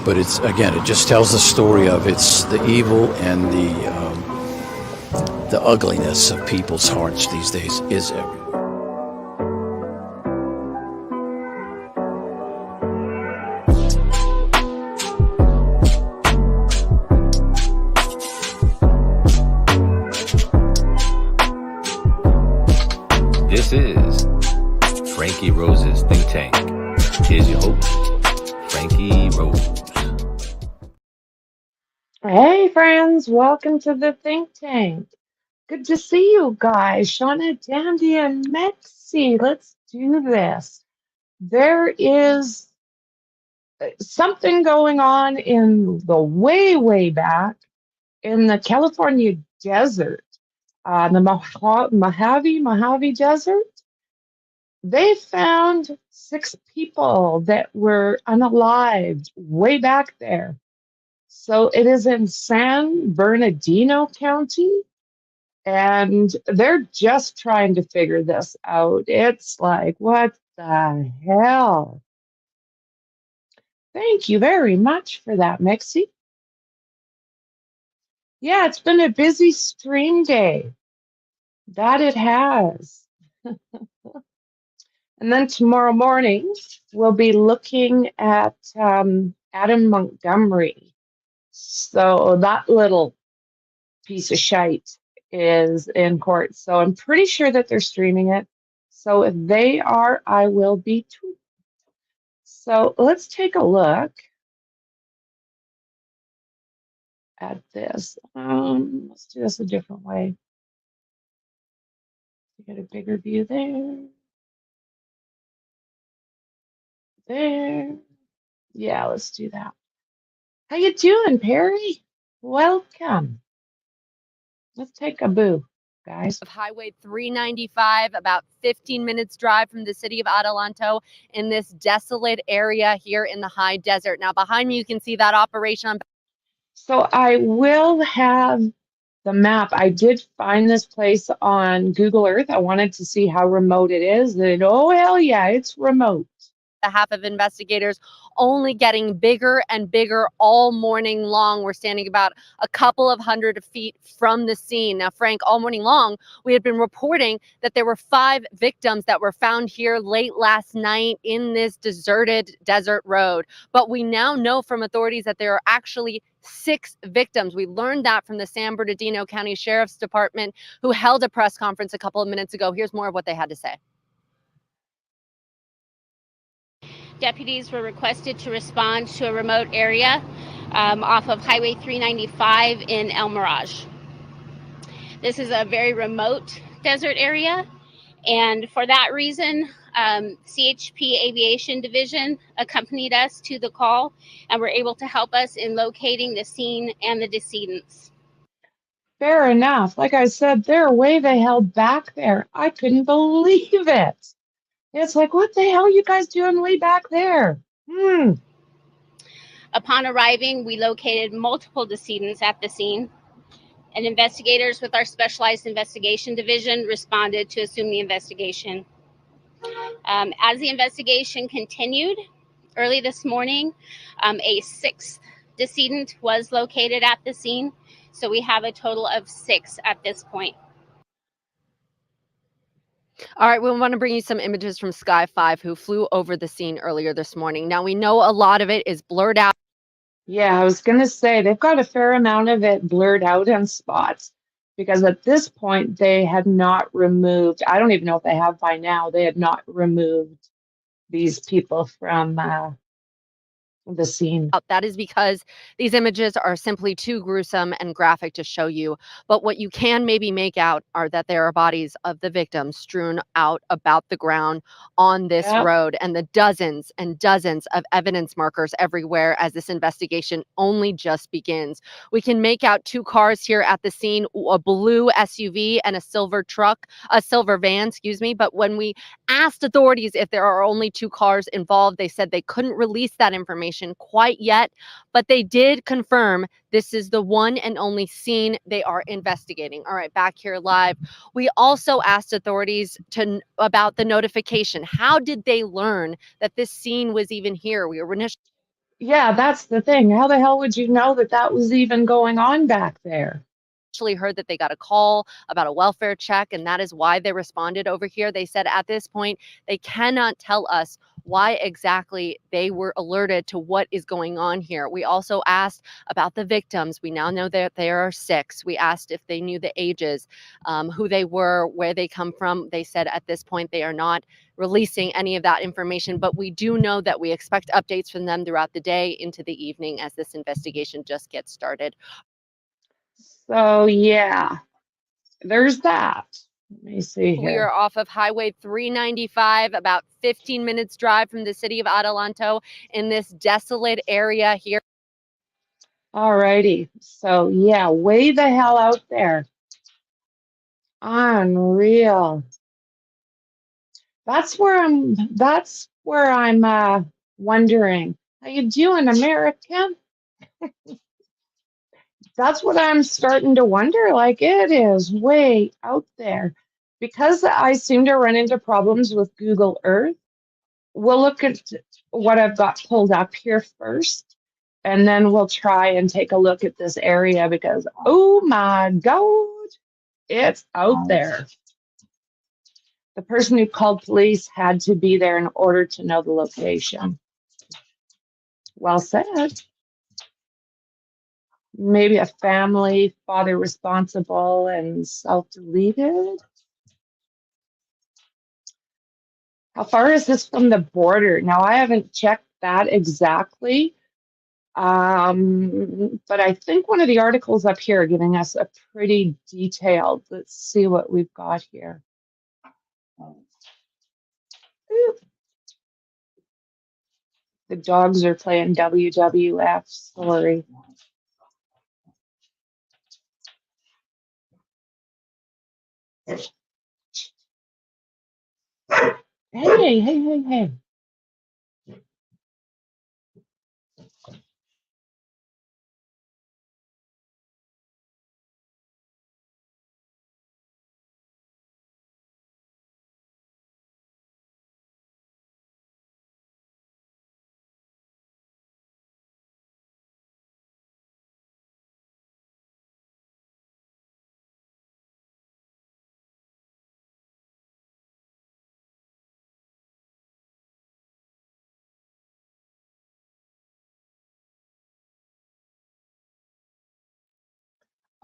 But it's, again, it just tells the story of it's the evil and the ugliness of people's hearts these days is everywhere. This is Franky Rose's Think Tank. Here's your host, Franky Rose. Hey friends, welcome to the Think Tank. Good to see you guys. Shauna, Dandy, and Mexi. Let's do this. There is something going on in the way back in the California desert, the Mojave Desert. They found 6 people that were unalived way back there. So it is in San Bernardino County, and they're just trying to figure this out. It's like, what the hell? Thank you very much for that, Mixie. Yeah, it's been a busy stream day. That it has. And then tomorrow morning, we'll be looking at Adam Montgomery. So that little piece of shite is in court. So I'm pretty sure that they're streaming it. So if they are, I will be too. So let's take a look at this. Let's do this a different way. You get a bigger view there. There. Yeah, let's do that. How you doing, Perry? Welcome. Let's take a boo, guys. Of Highway 395, about 15 minutes drive from the city of Adelanto in this desolate area here in the high desert. Now behind me, you can see that operation. So I will have the map. I did find this place on Google Earth. I wanted to see how remote it is. And oh, hell yeah, it's remote. Behalf of investigators only getting bigger and bigger all morning long. We're standing about a couple of hundred feet from the scene. Now, Frank, all morning long, we had been reporting that there were 5 victims that were found here late last night in this deserted desert road. But we now know from authorities that there are actually 6 victims. We learned that from the San Bernardino County Sheriff's Department, who held a press conference a couple of minutes ago. Here's more of what they had to say. Deputies were requested to respond to a remote area off of Highway 395 in El Mirage. This is a very remote desert area, and for that reason, CHP Aviation Division accompanied us to the call and were able to help us in locating the scene and the decedents. Fair enough. Like I said, they're way the hell back there. I couldn't believe it. It's like, what the hell are you guys doing way back there? Upon arriving, we located multiple decedents at the scene, and investigators with our Specialized Investigation Division responded to assume the investigation. As the investigation continued, early this morning, a 6th decedent was located at the scene, so we have a total of 6 at this point. All right, we want to bring you some images from Sky 5, who flew over the scene earlier this morning. Now, we know a lot of it is blurred out. Yeah, I was going to say they've got a fair amount of it blurred out in spots because at this point they had not removed, I don't even know if they have by now, they had not removed these people from the scene. That is because these images are simply too gruesome and graphic to show you. But what you can maybe make out are that there are bodies of the victims strewn out about the ground on this road, and the dozens and dozens of evidence markers everywhere as this investigation only just begins. We can make out 2 cars here at the scene, a blue SUV and a silver van, excuse me. But when we asked authorities if there are only 2 cars involved, they said they couldn't release that information quite yet, but they did confirm this is the one and only scene they are investigating. All right, back here live. We also asked authorities about the notification. How did they learn that this scene was even here? We were initially Yeah, that's the thing. How the hell would you know that that was even going on back there? Actually heard that they got a call about a welfare check, and that is why they responded over here. They said at this point they cannot tell us why exactly they were alerted to what is going on here. We also asked about the victims. We now know that there are 6. We asked if they knew the ages, who they were, where they come from. They said at this point they are not releasing any of that information, but we do know that we expect updates from them throughout the day into the evening as this investigation just gets started. So yeah, there's that. Let me see We here. are off of Highway 395, about 15 minutes drive from the city of Adelanto in this desolate area here. All righty. So yeah, way the hell out there. Unreal. That's where I'm wondering. How you doing, American? That's what I'm starting to wonder. Like it is way out there. Because I seem to run into problems with Google Earth, we'll look at what I've got pulled up here first, and then we'll try and take a look at this area because, oh my God, it's out there. The person who called police had to be there in order to know the location. Well said. Maybe a family, father responsible and self-deleted. How far is this from the border? Now, I haven't checked that exactly, but I think one of the articles up here are giving us a pretty detailed. Let's see what we've got here. Ooh, the dogs are playing WWF. Sorry. Hey, hey, hey, hey.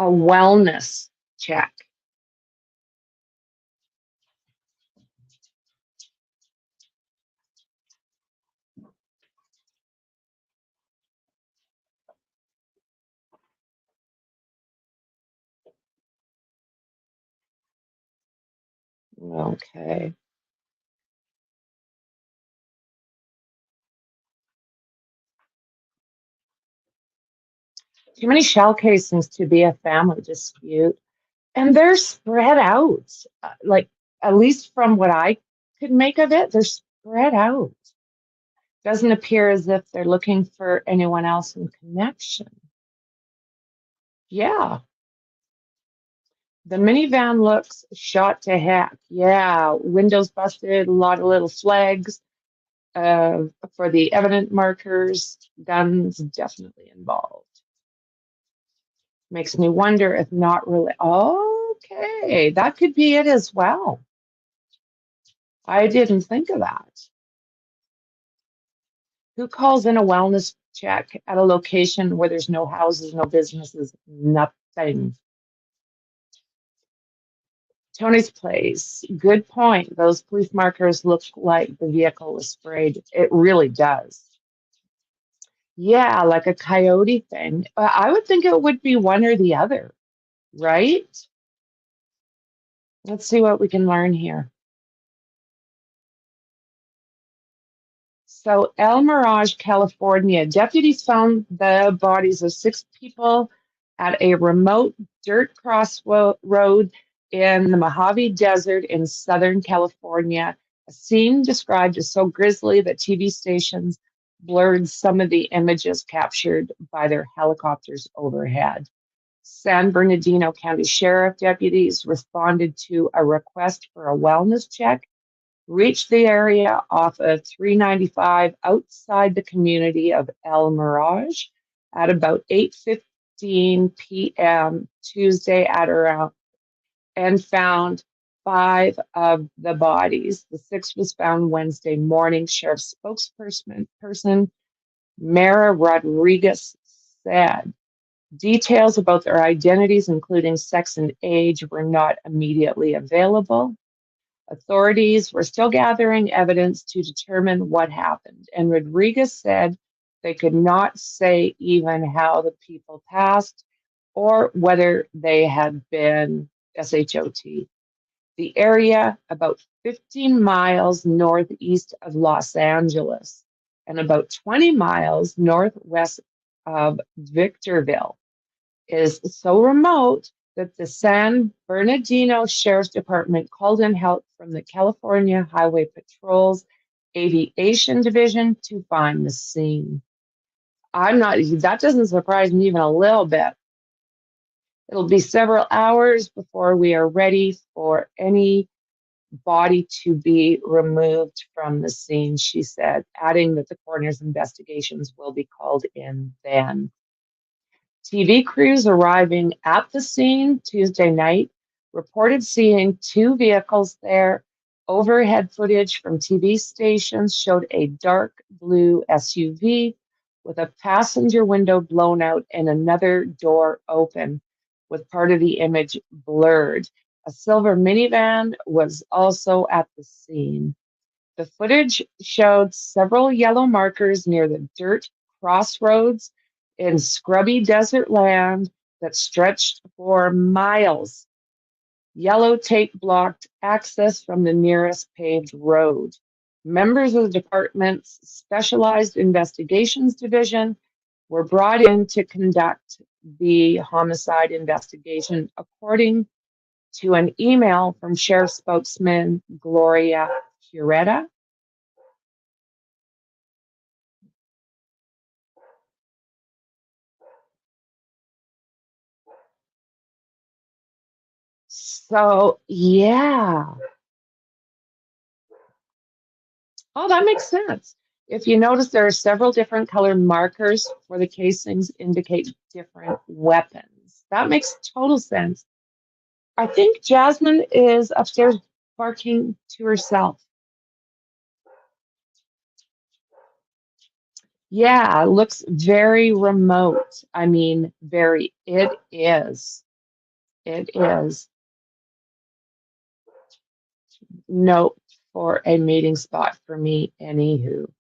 A wellness check. Okay. Too many shell casings to be a family dispute. And they're spread out. Like, at least from what I could make of it, they're spread out. Doesn't appear as if they're looking for anyone else in connection. Yeah. The minivan looks shot to heck. Yeah. Windows busted, a lot of little flags for the evident markers. Guns definitely involved. Makes me wonder if not really. Okay, that could be it as well. I didn't think of that. Who calls in a wellness check at a location where there's no houses, no businesses, nothing? Tony's place. Good point. Those police markers look like the vehicle was sprayed. It really does. Yeah, like a coyote thing. I would think it would be one or the other, right? Let's see what we can learn here. So, El Mirage, California, deputies found the bodies of 6 people at a remote dirt crossroad in the Mojave Desert in Southern California. A scene described as so grisly that TV stations blurred some of the images captured by their helicopters overhead. San Bernardino County Sheriff deputies responded to a request for a wellness check reached the area off of 395 outside the community of El Mirage at about 8:15 p.m. Tuesday at around and found 5 of the bodies. The sixth was found Wednesday morning. Sheriff's spokesperson Mara Rodriguez said details about their identities, including sex and age, were not immediately available. Authorities were still gathering evidence to determine what happened, and Rodriguez said they could not say even how the people passed or whether they had been SHOT. The area, about 15 miles northeast of Los Angeles and about 20 miles northwest of Victorville, is so remote that the San Bernardino Sheriff's Department called in help from the California Highway Patrol's Aviation Division to find the scene. That doesn't surprise me even a little bit. It'll be several hours before we are ready for any body to be removed from the scene, she said, adding that the coroner's investigations will be called in then. TV crews arriving at the scene Tuesday night reported seeing 2 vehicles there. Overhead footage from TV stations showed a dark blue SUV with a passenger window blown out and another door open, with part of the image blurred. A silver minivan was also at the scene. The footage showed several yellow markers near the dirt crossroads in scrubby desert land that stretched for miles. Yellow tape blocked access from the nearest paved road. Members of the department's Specialized Investigations Division were brought in to conduct the homicide investigation, according to an email from Sheriff spokesman Gloria Curetta. So, yeah. Oh, that makes sense. If you notice, there are several different color markers for the casings indicate different weapons. That makes total sense. I think Jasmine is upstairs barking to herself. Yeah, it looks very remote. I mean, very, it is. It is. Note for a meeting spot for me, anywho.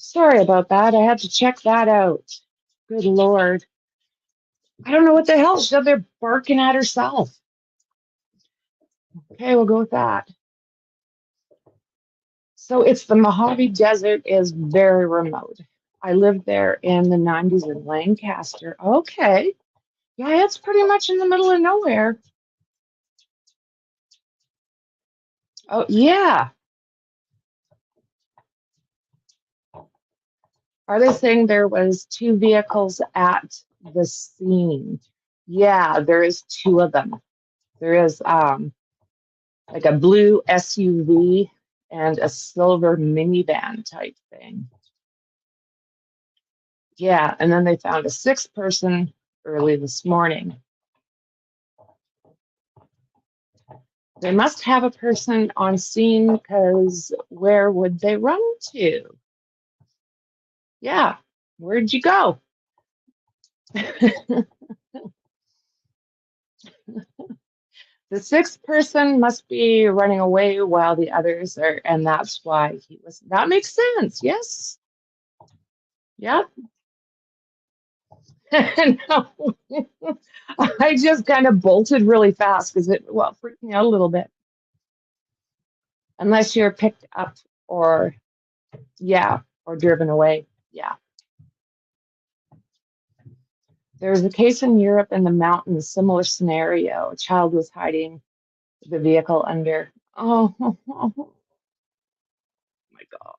Sorry about that. I had to check that out. Good Lord. I don't know what the hell. She's out there barking at herself. Okay, we'll go with that. So it's the Mojave Desert is very remote. I lived there in the 90s in Lancaster. Okay. Yeah, it's pretty much in the middle of nowhere. Oh, yeah. Are they saying there was 2 vehicles at the scene? Yeah, there is 2 of them. There is like a blue SUV and a silver minivan type thing. Yeah, and then they found a 6th person early this morning. They must have a person on scene, because where would they run to? Yeah, where'd you go? The 6th person must be running away while the others are, and that's why he was. That makes sense. Yes. Yep. No. I just kind of bolted really fast because it, well, freaked me out a little bit. Unless you're picked up or, yeah, or driven away. Yeah. There's a case in Europe in the mountains, similar scenario. A child was hiding the vehicle under. Oh, my God.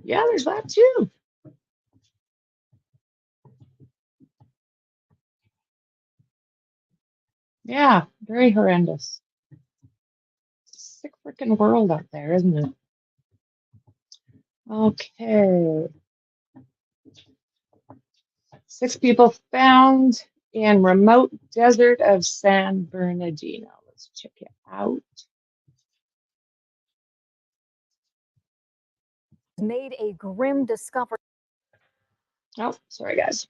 Yeah, there's that too. Yeah, very horrendous. Sick freaking world out there, isn't it? Okay. 6 people found in remote desert of San Bernardino. Let's check it out. Made a grim discovery Oh, sorry, guys.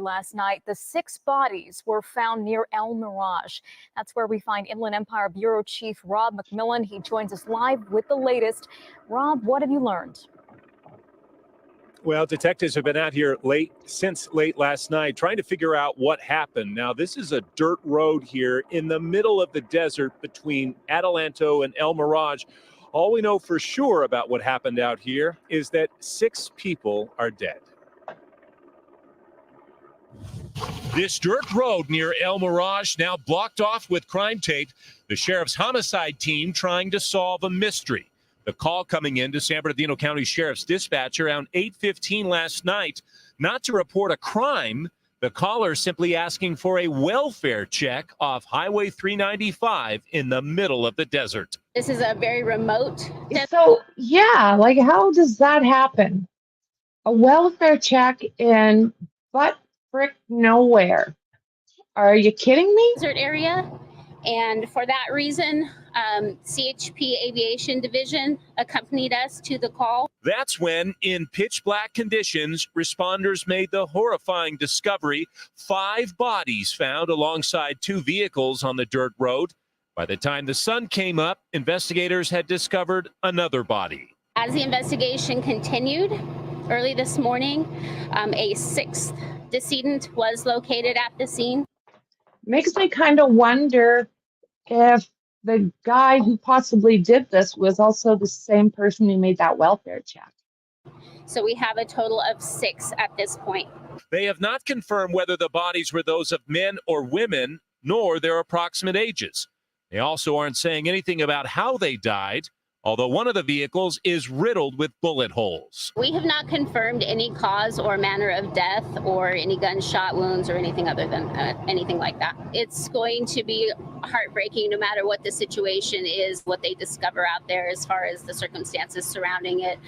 last night. The 6 bodies were found near El Mirage. That's where we find Inland Empire Bureau Chief Rob McMillan. He joins us live with the latest. Rob, what have you learned? Well, detectives have been out here since late last night trying to figure out what happened. Now, this is a dirt road here in the middle of the desert between Adelanto and El Mirage. All we know for sure about what happened out here is that 6 people are dead. This dirt road near El Mirage now blocked off with crime tape. The sheriff's homicide team trying to solve a mystery. The call coming in to San Bernardino County Sheriff's Dispatch around 8:15 last night, not to report a crime. The caller simply asking for a welfare check off Highway 395 in the middle of the desert. This is a very remote. So, yeah, like, how does that happen? A welfare check in butt frick nowhere. Are you kidding me? Desert area, and for that reason, CHP Aviation Division accompanied us to the call. That's when, in pitch black conditions, responders made the horrifying discovery: 5 bodies found alongside 2 vehicles on the dirt road. By the time the sun came up, investigators had discovered another body. As the investigation continued, early this morning, a 6th decedent was located at the scene. Makes me kind of wonder if the guy who possibly did this was also the same person who made that welfare check. So we have a total of 6 at this point. They have not confirmed whether the bodies were those of men or women, nor their approximate ages. They also aren't saying anything about how they died, although one of the vehicles is riddled with bullet holes. We have not confirmed any cause or manner of death or any gunshot wounds or anything other than anything like that. It's going to be heartbreaking no matter what the situation is, what they discover out there as far as the circumstances surrounding it.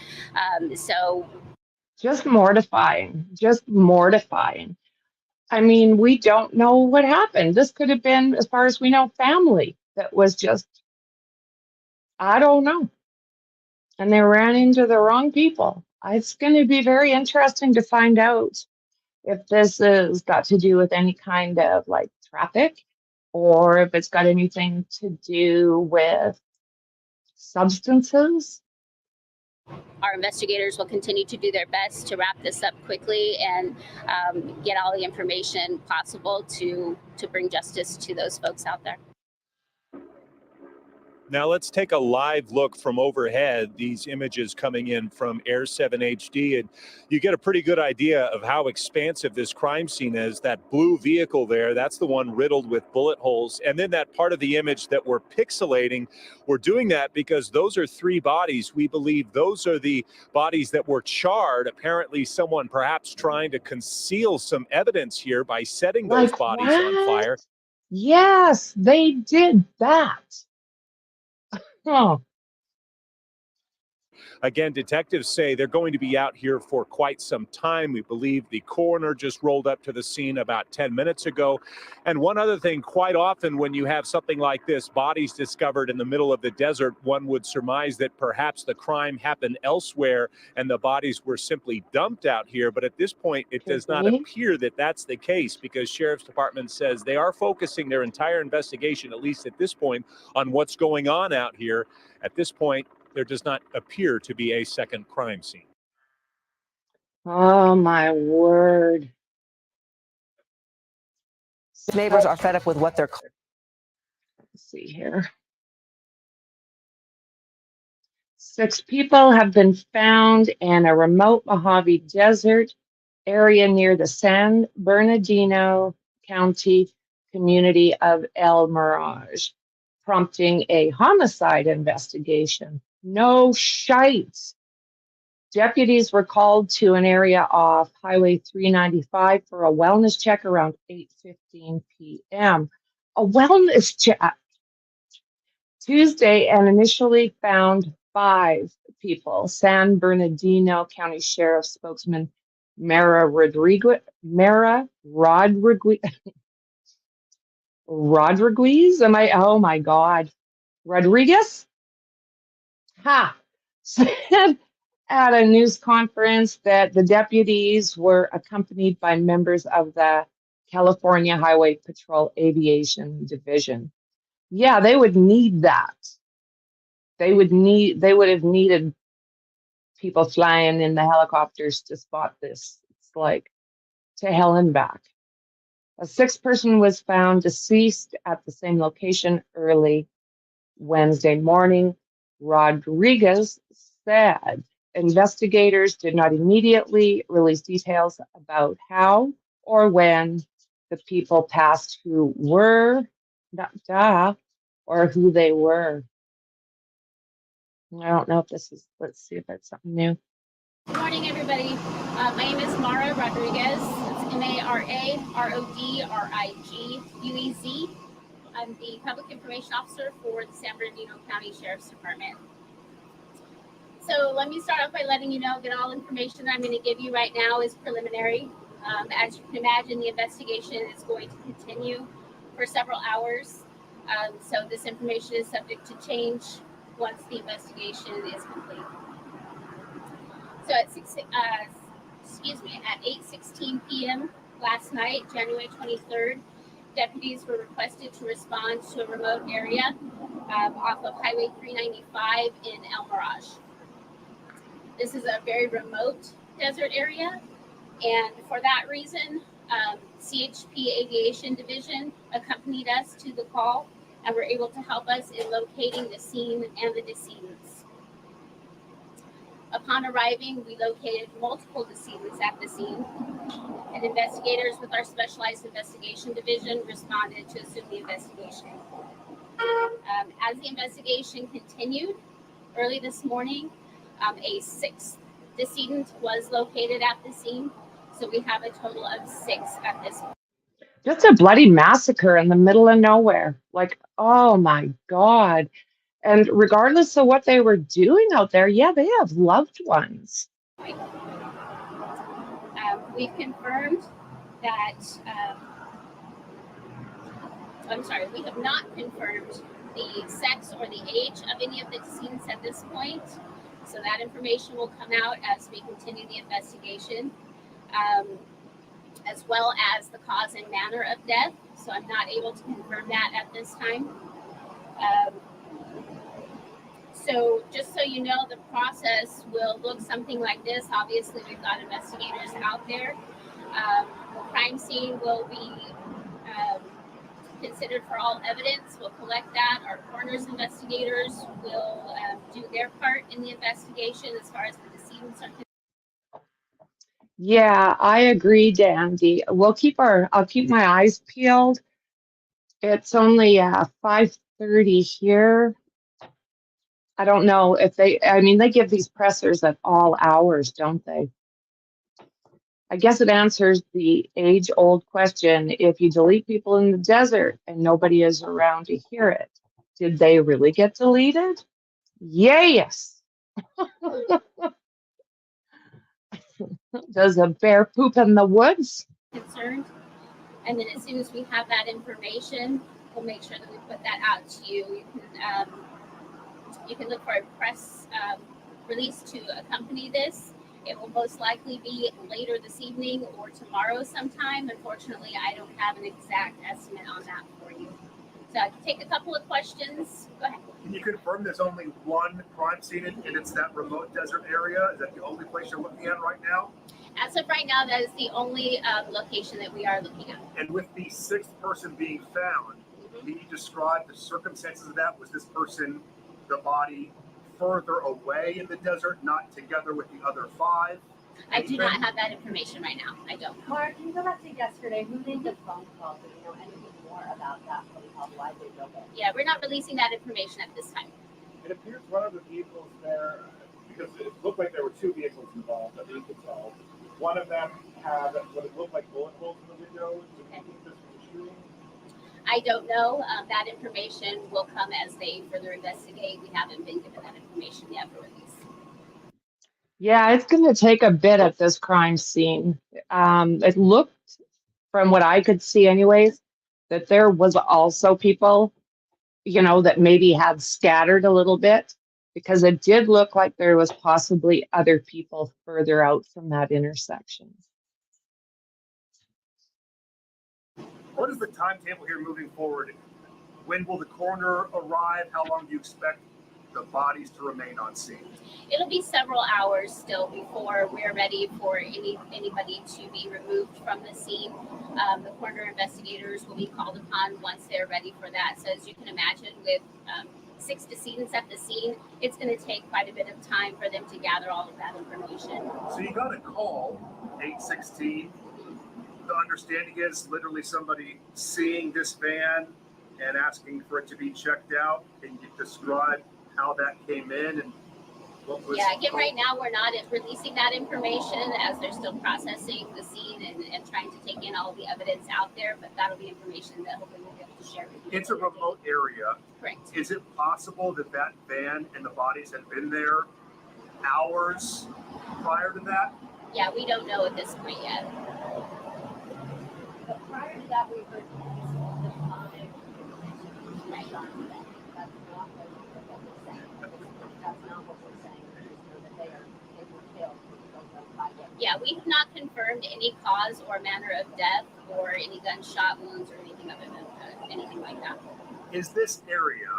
Just mortifying, just mortifying. I mean, we don't know what happened. This could have been, as far as we know, family that was just, I don't know. And they ran into the wrong people. It's going to be very interesting to find out if this has got to do with any kind of like traffic, or if it's got anything to do with substances. Our investigators will continue to do their best to wrap this up quickly and get all the information possible to bring justice to those folks out there. Now let's take a live look from overhead, these images coming in from Air 7 HD, and you get a pretty good idea of how expansive this crime scene is. That blue vehicle there, that's the one riddled with bullet holes. And then that part of the image that we're pixelating, we're doing that because those are 3 bodies. We believe those are the bodies that were charred. Apparently someone perhaps trying to conceal some evidence here by setting those Like bodies on what? fire. Yes, they did that. Oh, Again, detectives say they're going to be out here for quite some time. We believe the coroner just rolled up to the scene about 10 minutes ago. And one other thing, quite often when you have something like this, bodies discovered in the middle of the desert, one would surmise that perhaps the crime happened elsewhere and the bodies were simply dumped out here. But at this point, it could does not be. appear that that's the case, because Sheriff's Department says they are focusing their entire investigation, at least at this point, on what's going on out here. At this point, there does not appear to be a second crime scene. Oh my word. Neighbors are fed up with what they're. Let's see here. 6 people have been found in a remote Mojave Desert area near the San Bernardino County community of El Mirage, prompting a homicide investigation. No shite. Deputies were called to an area off Highway 395 for a wellness check around 8:15 p.m. A wellness check Tuesday, and initially found 5 people. San Bernardino County Sheriff spokesman Mara Rodriguez, oh my God, Rodriguez? Ha! Said at a news conference that the deputies were accompanied by members of the California Highway Patrol Aviation Division. Yeah, they would need that. They would have needed people flying in the helicopters to spot this. It's like to hell and back. A 6th person was found deceased at the same location early Wednesday morning. Rodriguez said investigators did not immediately release details about how or when the people passed who were, or who they were. I don't know if this is, let's see if that's something new. Good morning, everybody. My name is Mara Rodriguez. It's MARARODRIGUEZ. I'm the Public Information Officer for the San Bernardino County Sheriff's Department. So let me start off by letting you know that all information I'm going to give you right now is preliminary. As you can imagine, the investigation is going to continue for several hours. So this information is subject to change once the investigation is complete. So at 8:16 p.m. last night, January 23rd, deputies were requested to respond to a remote area off of Highway 395 in El Mirage. This is a very remote desert area, and for that reason, CHP Aviation Division accompanied us to the call and were able to help us in locating the scene and the decedents. Upon arriving, we located multiple decedents at the scene, and investigators with our Specialized Investigation Division responded to assume the investigation. As the investigation continued, early this morning, a 6th decedent was located at the scene, so we have a total of 6 at this point. Just a bloody massacre in the middle of nowhere. Like, oh my God. And regardless of what they were doing out there, yeah, they have loved ones. We've confirmed that, we have not confirmed the sex or the age of any of the decedents at this point. So that information will come out as we continue the investigation, as well as the cause and manner of death. So I'm not able to confirm that at this time. So just so you know, the process will look something like this. Obviously, we've got investigators out there. The crime scene will be considered for all evidence. We'll collect that. Our coroner's investigators will do their part in the investigation as far as the decedents are concerned. Yeah, I agree, Dandy. I'll keep my eyes peeled. It's only 5:30 here. I don't know if I mean, they give these pressers at all hours, don't they? I guess it answers the age-old question, if you delete people in the desert and nobody is around to hear it, did they really get deleted? Yes. Does a bear poop in the woods? Concerned. And then as soon as we have that information, we'll make sure that we put that out to you. You can look for a press release to accompany this. It will most likely be later this evening or tomorrow sometime. Unfortunately, I don't have an exact estimate on that for you. So I can take a couple of questions. Go ahead. Can you confirm there's only one crime scene and it's that remote desert area? Is that the only place you're looking at right now? As of right now, that is the only location that we are looking at. And with the sixth person being found, can you describe the circumstances of that? Was this person, the body, further away in the desert, not together with the other five? I do not have that information right now. I don't. Mark, can you go back to yesterday? Who made the phone call? Do you know anything more about that phone call? Why they built it? Yeah, we're not releasing that information at this time. It appears one of the vehicles there, because it looked like there were two vehicles involved, that we could tell. One of them had what it looked like bullet holes in the windows. Do you think this was a shooting? I don't know. That information will come as they further investigate. We haven't been given that information yet for release. Yeah, it's going to take a bit at this crime scene. It looked, from what I could see anyways, that there was also people, that maybe had scattered a little bit, because it did look like there was possibly other people further out from that intersection. What is the timetable here moving forward? When will the coroner arrive? How long do you expect the bodies to remain on scene? It'll be several hours still before we're ready for anybody to be removed from the scene. The coroner investigators will be called upon once they're ready for that. So as you can imagine, with 6 decedents at the scene, it's going to take quite a bit of time for them to gather all of that information. So you got a call, 8:16. The understanding is literally somebody seeing this van and asking for it to be checked out. Can you describe how that came in and what was? Yeah, again, right now we're not releasing that information as they're still processing the scene and trying to take in all the evidence out there, but that'll be information that hopefully we'll be able to share with you. It's a remote area. Correct. Is it possible that that van and the bodies had been there hours prior to that? Yeah, we don't know at this point yet. But prior to that, we heard the demonic right on that. That's not what we're saying. That's not what we're saying. We just know that they were killed. We don't know by yet. Yeah, we've not confirmed any cause or manner of death or any gunshot wounds or anything other than anything like that. Is this area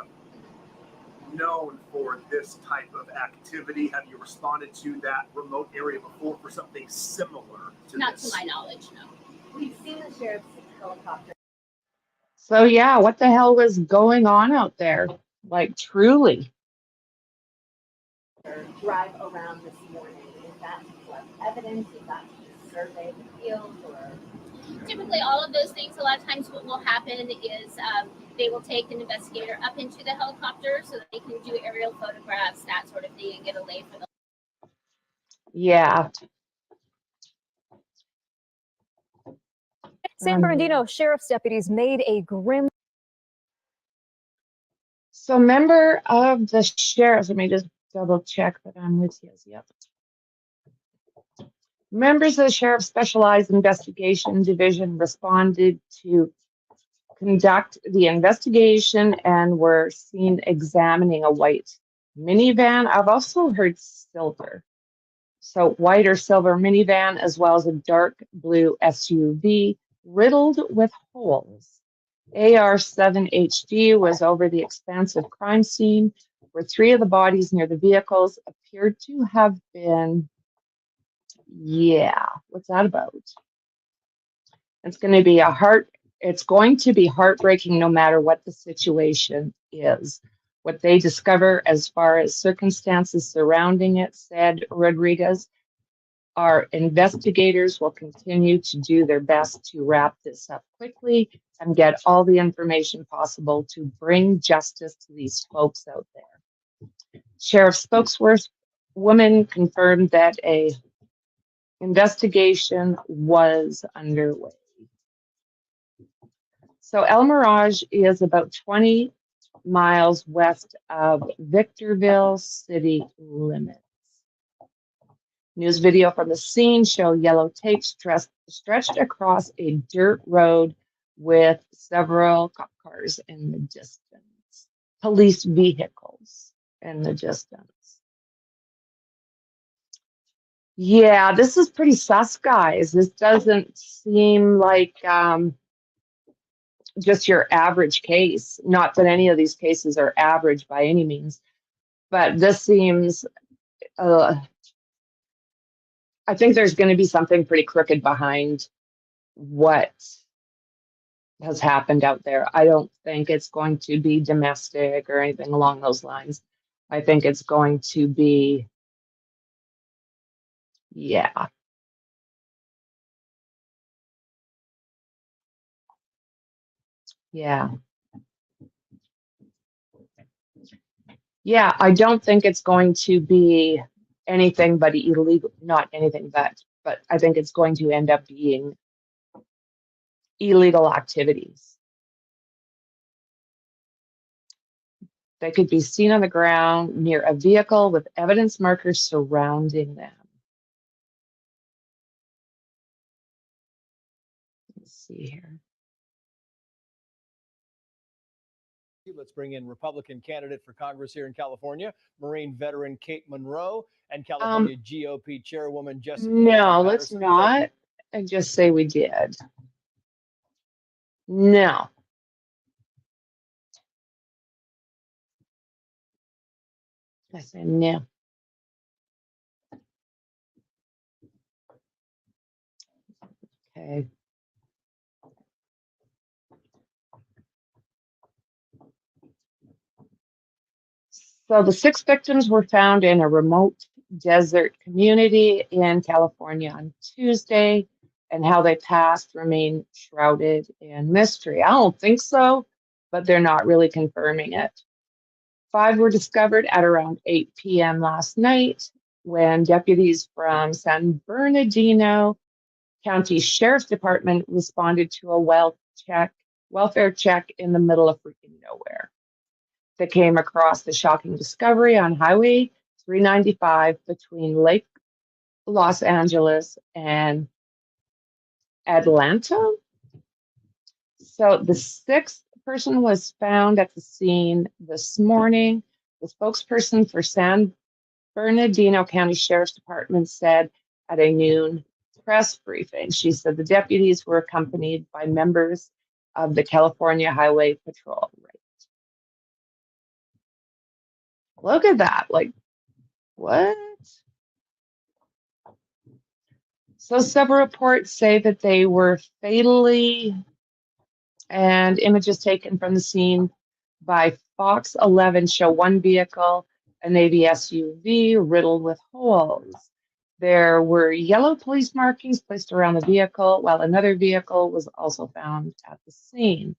known for this type of activity? Have you responded to that remote area before for something similar to Not this? to my knowledge, no. We've seen the sheriff's helicopter So yeah, what the hell was going on out there? Like, truly. drive around this morning. Is that to collect evidence? Is that to survey the field? Or Typically, all of those things, a lot of times what will happen is they will take an investigator up into the helicopter so that they can do aerial photographs, that sort of thing, and get a lay for the. Yeah. San Bernardino Sheriff's deputies made a grim. So member of the sheriff's, let me just double check that I'm with you. Yep. Members of the Sheriff's Specialized Investigation Division responded to conduct the investigation and were seen examining a white minivan. I've also heard silver. So white or silver minivan, as well as a dark blue SUV riddled with holes. AR-7 HD was over the expansive crime scene where 3 of the bodies near the vehicles appeared to have been, yeah, what's that about? It's going to be a heart It's going to be heartbreaking no matter what the situation is. What they discover as far as circumstances surrounding it, said Rodriguez, our investigators will continue to do their best to wrap this up quickly and get all the information possible to bring justice to these folks out there. Sheriff's spokeswoman confirmed that a investigation was underway. So El Mirage is about 20 miles west of Victorville city limits. News video from the scene show yellow tape stretched across a dirt road with several cop cars in the distance, police vehicles in the distance. Yeah, this is pretty sus, guys. This doesn't seem like just your average case. Not that any of these cases are average by any means, but this seems, I think there's going to be something pretty crooked behind what has happened out there. I don't think it's going to be domestic or anything along those lines. I think it's going to be, yeah. Yeah. Yeah, I don't think it's going to be anything but illegal, not anything but I think it's going to end up being illegal activities. They could be seen on the ground near a vehicle with evidence markers surrounding them. Let's see here. Let's bring in Republican candidate for Congress here in California, Marine veteran Kate Monroe, and California GOP chairwoman Jessica. No, let's not. I just say we did. No. I say no. Okay. So the 6 victims were found in a remote desert community in California on Tuesday, and how they passed remain shrouded in mystery. I don't think so, but they're not really confirming it. 5 were discovered at around 8 p.m. last night when deputies from San Bernardino County Sheriff's Department responded to a welfare check in the middle of freaking nowhere. They came across the shocking discovery on Highway 395 between Lake Los Angeles and Atlanta. So the 6th person was found at the scene this morning. The spokesperson for San Bernardino County Sheriff's Department said at a noon press briefing, she said the deputies were accompanied by members of the California Highway Patrol. Look at that. Like, what? So several reports say that they were fatally, and images taken from the scene by Fox 11 show one vehicle, a Navy SUV riddled with holes. There were yellow police markings placed around the vehicle, while another vehicle was also found at the scene.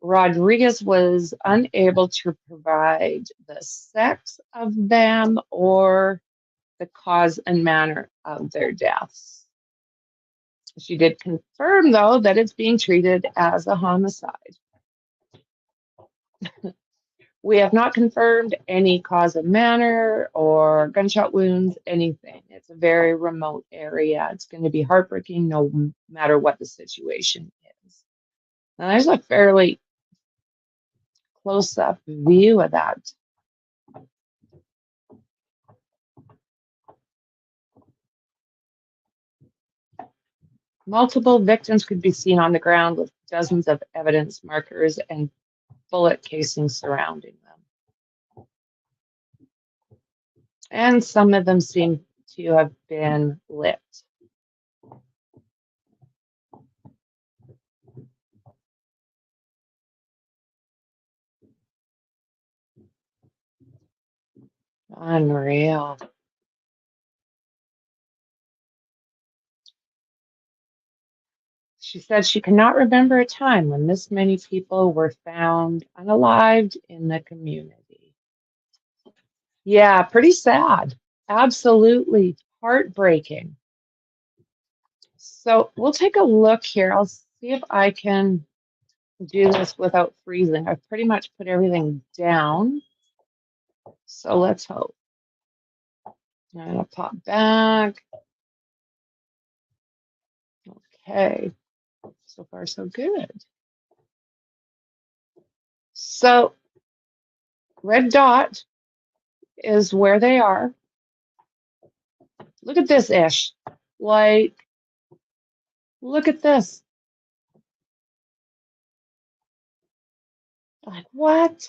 Rodriguez was unable to provide the sex of them or the cause and manner of their deaths. She did confirm, though, that it's being treated as a homicide. We have not confirmed any cause and manner or gunshot wounds, anything. It's a very remote area. It's going to be heartbreaking no matter what the situation is. Now, there's a fairly close-up view of that. Multiple victims could be seen on the ground with dozens of evidence markers and bullet casings surrounding them. And some of them seem to have been lit. Unreal. She said she cannot remember a time when this many people were found unalived in the community. Yeah, pretty sad. Absolutely heartbreaking. So we'll take a look here. I'll see if I can do this without freezing. I've pretty much put everything down. So let's hope. I'm gonna pop back. Okay, so far so good. So red dot is where they are. Look at this, Ish. Like, look at this. Like, what?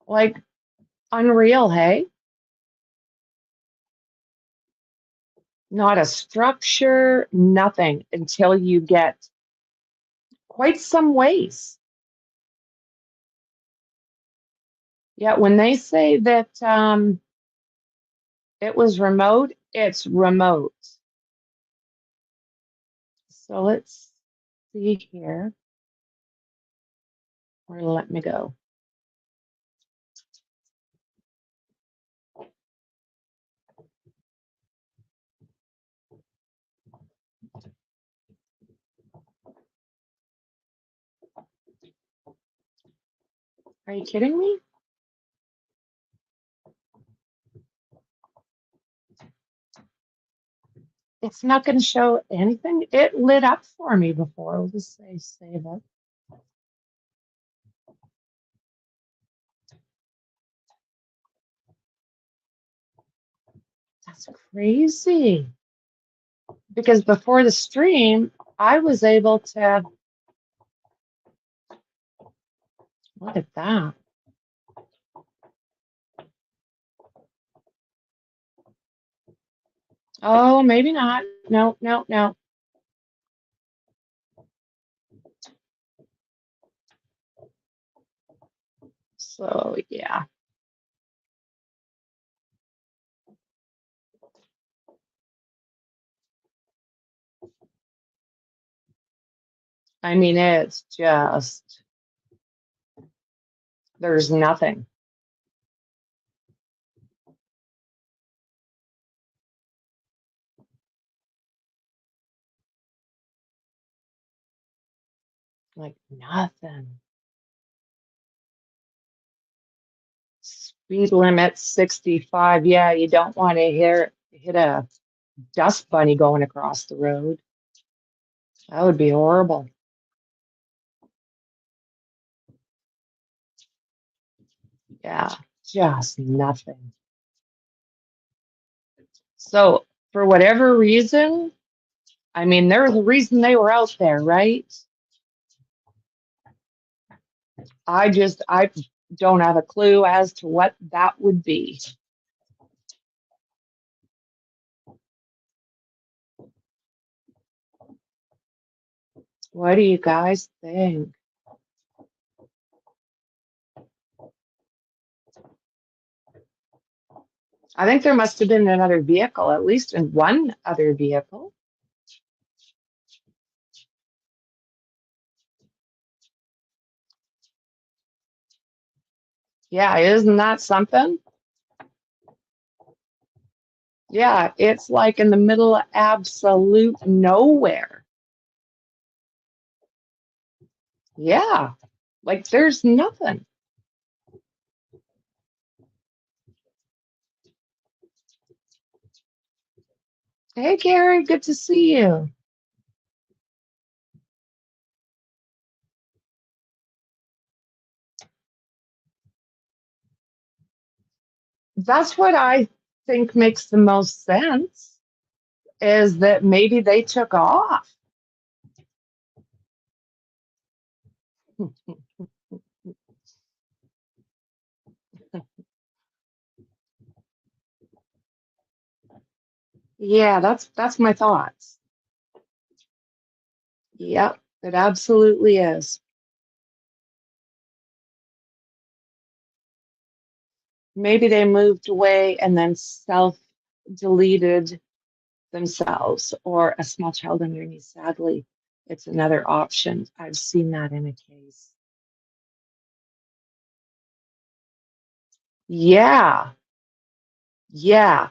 Like, unreal, hey? Not a structure, nothing until you get quite some ways. Yeah, when they say that it was remote, it's remote. So let's see here. Where let me go. Are you kidding me? It's not going to show anything. It lit up for me before. I'll just say save it. That's crazy. Because before the stream, I was able to look at that. Oh, maybe not. No, no, no. So, yeah. I mean, it's just, there's nothing. Like nothing. Speed limit 65. Yeah, you don't want to hit a dust bunny going across the road. That would be horrible. Yeah, just nothing. So for whatever reason, I mean, there's a reason they were out there, right? I don't have a clue as to what that would be. What do you guys think? I think there must have been another vehicle, at least in one other vehicle. Yeah, isn't that something? Yeah, it's like in the middle of absolute nowhere. Yeah, like there's nothing. Hey, Gary, good to see you. That's what I think makes the most sense, is that maybe they took off. Yeah, that's my thoughts. Yep, it absolutely is. Maybe they moved away and then self-deleted themselves, or a small child underneath. Sadly, it's another option. I've seen that in a case. Yeah, yeah.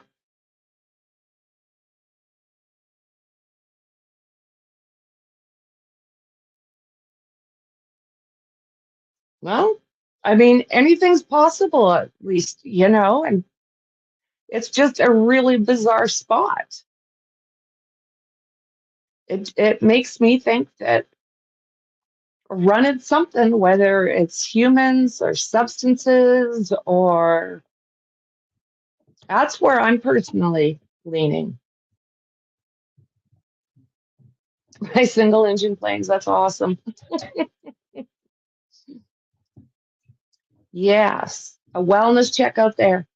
Well, I mean, anything's possible, at least, and it's just a really bizarre spot. It makes me think that running something, whether it's humans or substances, or that's where I'm personally leaning. My single engine planes, that's awesome. Yes, a wellness check out there.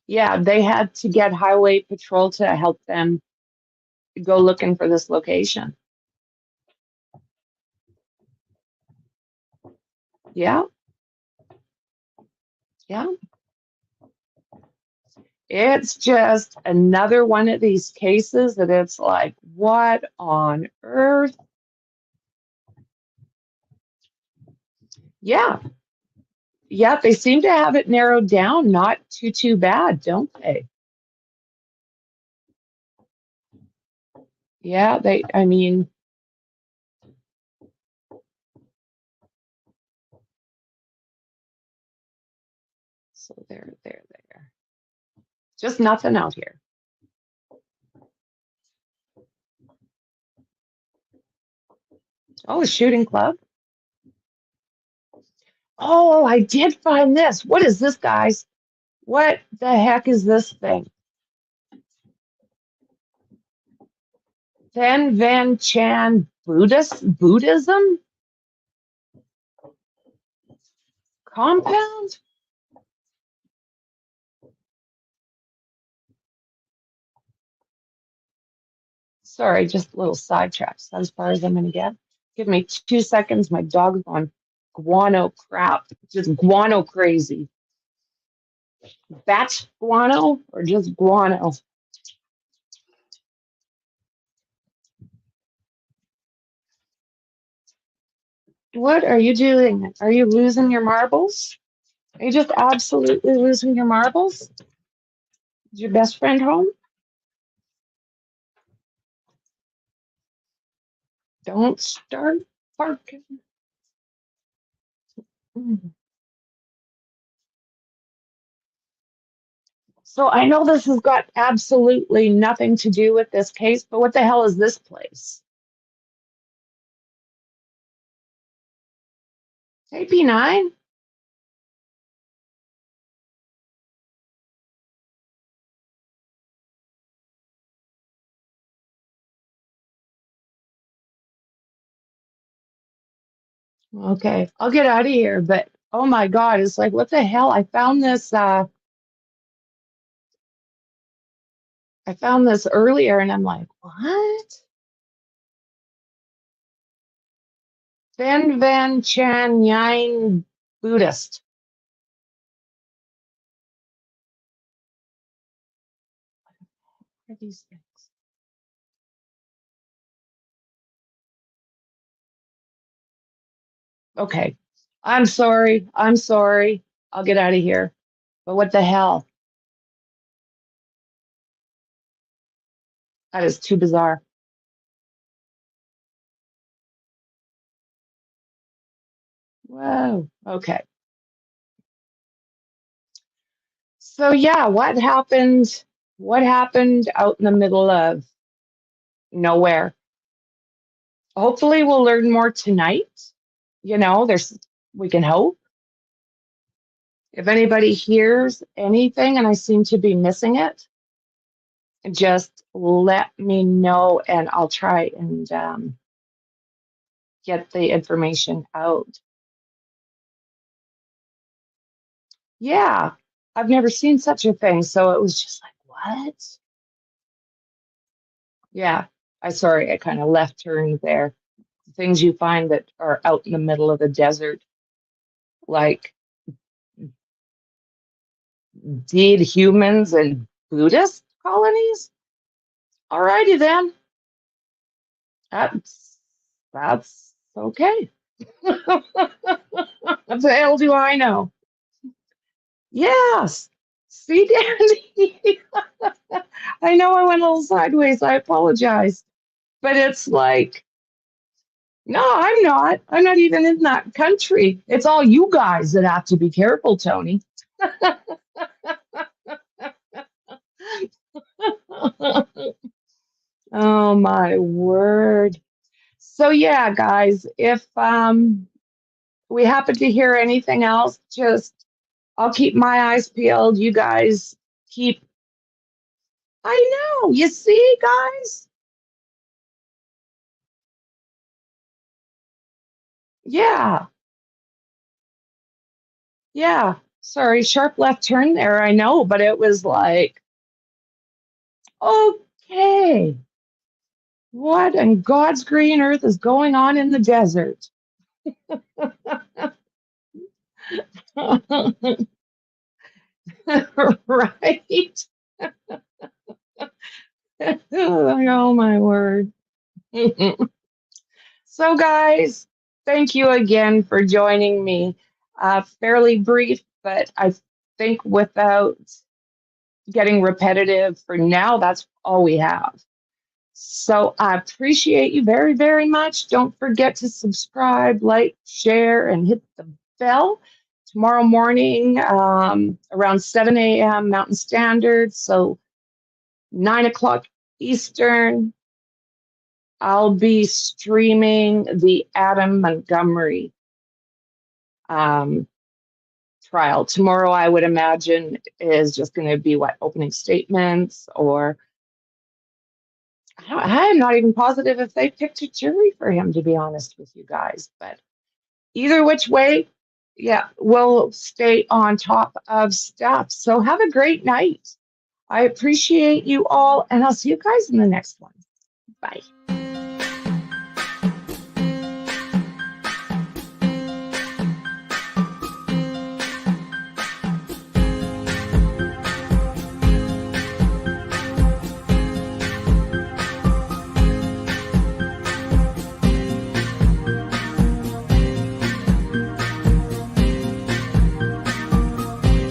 Yeah, they had to get highway patrol to help them go looking for this location. Yeah, yeah. It's just another one of these cases that it's like, what on earth? Yeah, yeah, they seem to have it narrowed down, not too bad, don't they? Yeah, I mean, so there. Just nothing out here. Oh, a shooting club. Oh, I did find this. What is this, guys? What the heck is this thing? Then Van Chan Buddhism compound? Sorry, just a little sidetracks. That's as far as I'm going to get. Give me 2 seconds. My dog's on guano crap. Just guano crazy. Bat guano or just guano? What are you doing? Are you losing your marbles? Are you just absolutely losing your marbles? Is your best friend home? Don't start barking. So I know this has got absolutely nothing to do with this case, but what the hell is this place? Hey, P9? Okay, I'll get out of here, but oh my God, it's like, what the hell? I found this earlier and I'm like, what? Van Chan Yin Buddhist. What are these things? Okay, I'm sorry. I'm sorry. I'll get out of here. But what the hell? That is too bizarre. Whoa. Okay. So yeah, what happened? What happened out in the middle of nowhere? Hopefully we'll learn more tonight. We can hope. If anybody hears anything and I seem to be missing it, just let me know and I'll try and get the information out. Yeah, I've never seen such a thing. So it was just like, what? Yeah, I kind of left turn there. Things you find that are out in the middle of the desert, like Did humans and Buddhist colonies? Alrighty then. That's okay. What the hell do I know? Yes. See, Danny? I know I went a little sideways. I apologize. But it's like, no, I'm not. I'm not even in that country. It's all you guys that have to be careful, Tony. Oh my word. So yeah, guys, if we happen to hear anything else, just I'll keep my eyes peeled. You guys keep. I know. You see, guys? Yeah. Yeah. Sorry, sharp left turn there. I know, but it was like, okay, what in God's green earth is going on in the desert? Right? Oh my word. So, guys, thank you again for joining me. Fairly brief, but I think without getting repetitive for now, that's all we have. So I appreciate you very, very much. Don't forget to subscribe, like, share, and hit the bell. Tomorrow morning, around 7 a.m. Mountain Standard, so 9 o'clock Eastern, I'll be streaming the Adam Montgomery trial. Tomorrow, I would imagine, is just going to be opening statements, or I'm not even positive if they picked a jury for him, to be honest with you guys. But either which way, yeah, we'll stay on top of stuff. So have a great night. I appreciate you all, and I'll see you guys in the next one. Bye.